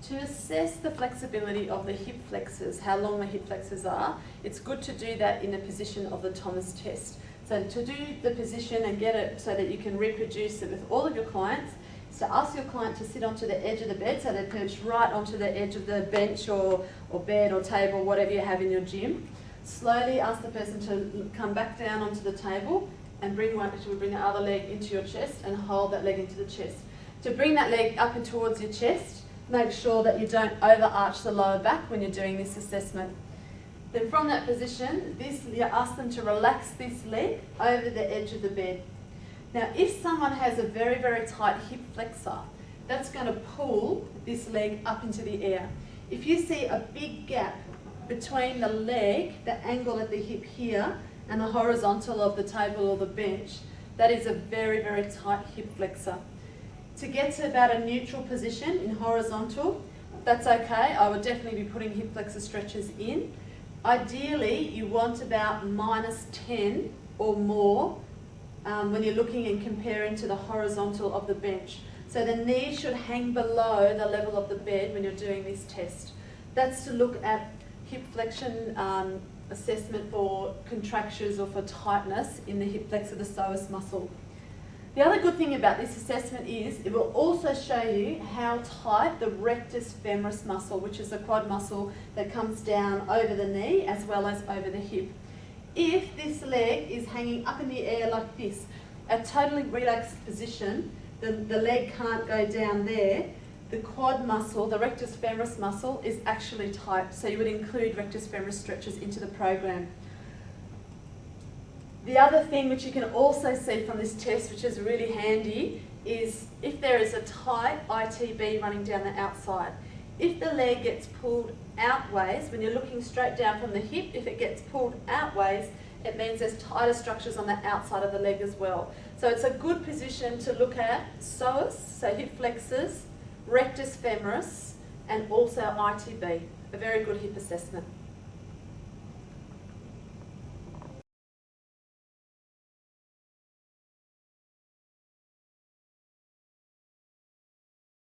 To assess the flexibility of the hip flexors, how long the hip flexors are, it's good to do that in a position of the Thomas test. So to do the position and get it so that you can reproduce it with all of your clients, is to ask your client to sit onto the edge of the bed, so they're perched right onto the edge of the bench or bed or table, whatever you have in your gym. Slowly ask the person to come back down onto the table and bring the other leg into your chest and hold that leg into the chest. To bring that leg up and towards your chest, make sure that you don't overarch the lower back when you're doing this assessment. Then from that position, you ask them to relax this leg over the edge of the bed. Now if someone has a very, very tight hip flexor, that's going to pull this leg up into the air. If you see a big gap between the leg, the angle at the hip here, and the horizontal of the table or the bench, that is a very, very tight hip flexor. To get to about a neutral position in horizontal, that's okay. I would definitely be putting hip flexor stretches in. Ideally, you want about -10 or more when you're looking and comparing to the horizontal of the bench. So the knee should hang below the level of the bed when you're doing this test. That's to look at hip flexion assessment for contractures or for tightness in the hip flexor, the psoas muscle. The other good thing about this assessment is it will also show you how tight the rectus femoris muscle, which is the quad muscle that comes down over the knee as well as over the hip. If this leg is hanging up in the air like this, a totally relaxed position, the leg can't go down there, the quad muscle, the rectus femoris muscle, is actually tight. So you would include rectus femoris stretches into the program. The other thing which you can also see from this test, which is really handy, is if there is a tight ITB running down the outside. If the leg gets pulled outways, when you're looking straight down from the hip, if it gets pulled outways, it means there's tighter structures on the outside of the leg as well. So it's a good position to look at psoas, so hip flexors, rectus femoris, and also ITB, a very good hip assessment.